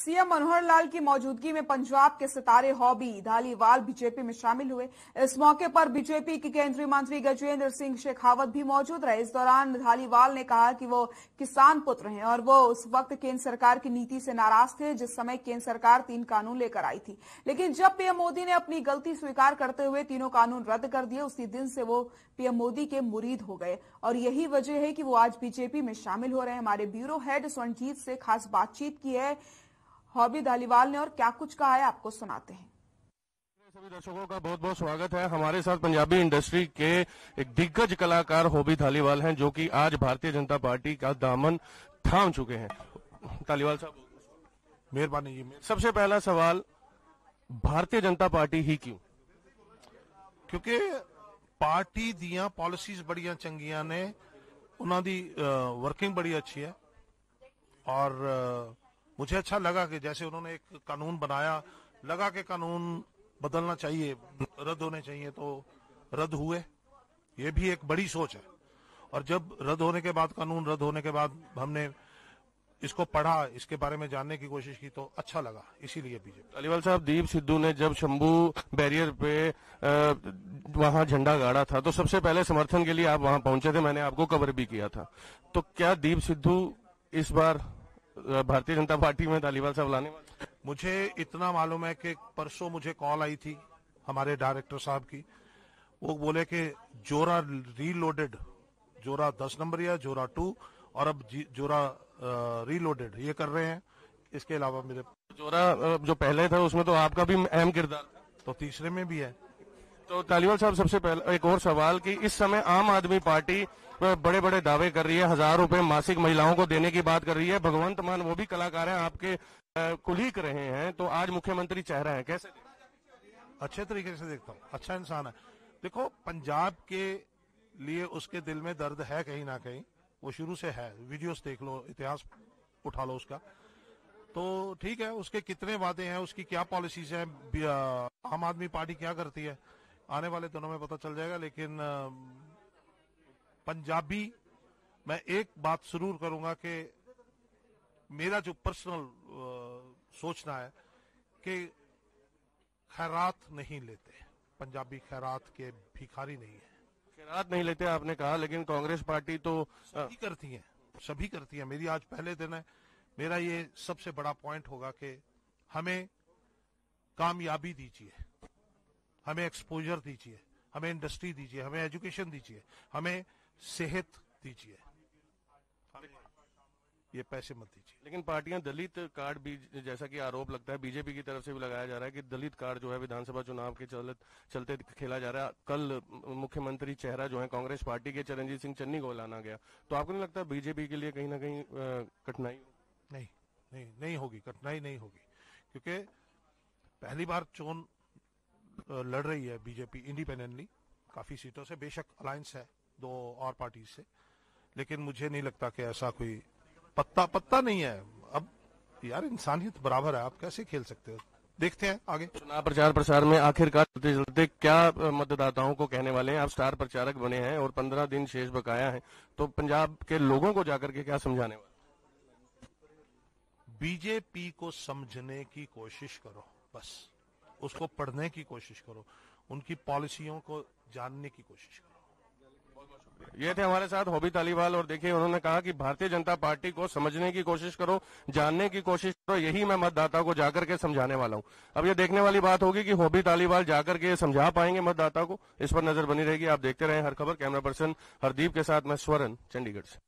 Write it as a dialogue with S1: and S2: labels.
S1: CM Manohar Lal की मौजूदगी में पंजाब के सितारे हॉबी धालीवाल बीजेपी में शामिल हुए। इस मौके पर बीजेपी के केंद्रीय मंत्री गजेंद्र सिंह शेखावत भी मौजूद रहे। इस दौरान धालीवाल ने कहा कि वो किसान पुत्र हैं और वो उस वक्त केंद्र सरकार की नीति से नाराज थे जिस समय केंद्र सरकार 3 कानून लेकर आई थी, लेकिन जब पीएम मोदी ने अपनी गलती स्वीकार करते हुए तीनों कानून रद्द कर दिए, उसी दिन से वो पीएम मोदी के मुरीद हो गए और यही वजह है कि वो आज बीजेपी में शामिल हो रहे हैं। हमारे ब्यूरो हेड स्वर्णजीत से खास बातचीत की है हॉबी धालीवाल ने और क्या कुछ कहा है, आपको सुनाते हैं।
S2: सभी दर्शकों का बहुत बहुत स्वागत है। हमारे साथ पंजाबी इंडस्ट्री के एक दिग्गज कलाकार हॉबी धालीवाल हैं, जो कि आज भारतीय जनता पार्टी का दामन थाम चुके हैं। धालीवाल साहब,
S3: मेहरबानी जी।
S2: सबसे पहला सवाल, भारतीय जनता पार्टी ही क्यों?
S3: क्योंकि पार्टी दियां पॉलिसीज बड़ियां चंगियां ने, उन्हां दी वर्किंग बड़ी अच्छी है और मुझे अच्छा लगा कि जैसे उन्होंने एक कानून बनाया, लगा कि कानून बदलना चाहिए, रद्द होने चाहिए, तो रद्द हुए। ये भी एक बड़ी सोच है। और जब रद्द होने के बाद, कानून रद्द होने के बाद हमने इसको पढ़ा, इसके बारे में जानने की कोशिश की, तो अच्छा लगा, इसीलिए बीजेपी।
S2: धालीवाल साहब, दीप सिद्धू ने जब शंभू बैरियर पे वहां झंडा गाड़ा था तो सबसे पहले समर्थन के लिए आप वहां पहुंचे थे, मैंने आपको कवर भी किया था। तो क्या दीप सिद्धू इस बार भारतीय जनता पार्टी में धालीवाल साहब लाने वाले?
S3: मुझे इतना मालूम है कि परसों मुझे कॉल आई थी हमारे डायरेक्टर साहब की। वो बोले कि जोरा रीलोडेड, जोरा 10 नंबर या जोरा 2 और अब जोरा रीलोडेड ये कर रहे हैं। इसके अलावा मेरे
S2: जोरा जो पहले था उसमें तो आपका भी अहम किरदार था,
S3: तो तीसरे में भी है।
S2: तो धालीवाल साहब, सबसे पहले एक और सवाल कि इस समय आम आदमी पार्टी बड़े बड़े दावे कर रही है, 1000 रुपए मासिक महिलाओं को देने की बात कर रही है। भगवंत मान वो भी कलाकार हैं, आपके कुलीग रहे हैं, तो आज मुख्यमंत्री चेहरा है, कैसे?
S3: अच्छे तरीके से देखता हूँ, अच्छा इंसान है। देखो, पंजाब के लिए उसके दिल में दर्द है कहीं ना कहीं, वो शुरू से है। वीडियोस देख लो, इतिहास उठा लो उसका, तो ठीक है। उसके कितने वादे हैं, उसकी क्या पॉलिसीज हैं, आम आदमी पार्टी क्या करती है, आने वाले दिनों में पता चल जाएगा। लेकिन पंजाबी, मैं एक बात जरूर करूंगा कि मेरा जो पर्सनल सोचना है कि खैरात नहीं लेते पंजाबी, खैरात के भिखारी नहीं है।
S2: खैरात नहीं लेते आपने कहा, लेकिन कांग्रेस पार्टी तो
S3: सभी करती है, सभी करती है। मेरी आज पहले दिन है, मेरा ये सबसे बड़ा पॉइंट होगा कि हमें कामयाबी दीजिए, हमें एक्सपोजर दीजिए, हमें इंडस्ट्री दीजिए, हमें एजुकेशन दीजिए, हमें सेहत दीजिए, ये पैसे मत दीजिए।
S2: लेकिन पार्टियां दलित कार्ड भी, जैसा कि आरोप लगता है बीजेपी की तरफ से भी लगाया जा रहा है कि दलित कार्ड जो है विधानसभा चुनाव के चलते खेला जा रहा है। कल मुख्यमंत्री चेहरा जो है कांग्रेस पार्टी के चरणजीत सिंह चन्नी को लाना गया, तो आपको नहीं लगता बीजेपी के लिए कहीं ना कहीं कठिनाई?
S3: नहीं होगी, कठिनाई नहीं होगी, क्योंकि पहली बार चुन लड़ रही है बीजेपी इंडिपेंडेंटली काफी सीटों से। बेशक अलायंस है 2 और पार्टी से, लेकिन मुझे नहीं लगता कि ऐसा कोई पत्ता नहीं है। अब यार, इंसानियत बराबर है, आप कैसे खेल सकते हो? देखते हैं आगे।
S2: चुनाव प्रचार प्रसार में आखिरकार चलते चलते क्या मतदाताओं को कहने वाले हैं? आप स्टार प्रचारक बने हैं और 15 दिन शेष बकाया है, तो पंजाब के लोगों को जाकर के क्या समझाने वाले?
S3: बीजेपी को समझने की कोशिश करो, बस उसको पढ़ने की कोशिश करो, उनकी पॉलिसियों को जानने की कोशिश करो।
S2: ये थे हमारे साथ हॉबी धालीवाल, और देखिए उन्होंने कहा कि भारतीय जनता पार्टी को समझने की कोशिश करो, जानने की कोशिश करो, यही मैं मतदाता को जाकर के समझाने वाला हूं। अब ये देखने वाली बात होगी कि हॉबी धालीवाल जाकर के समझा पाएंगे मतदाता को। इस पर नजर बनी रहेगी। आप देखते रहे हर खबर। कैमरा पर्सन हरदीप के साथ मैं स्वरण, चंडीगढ़ से।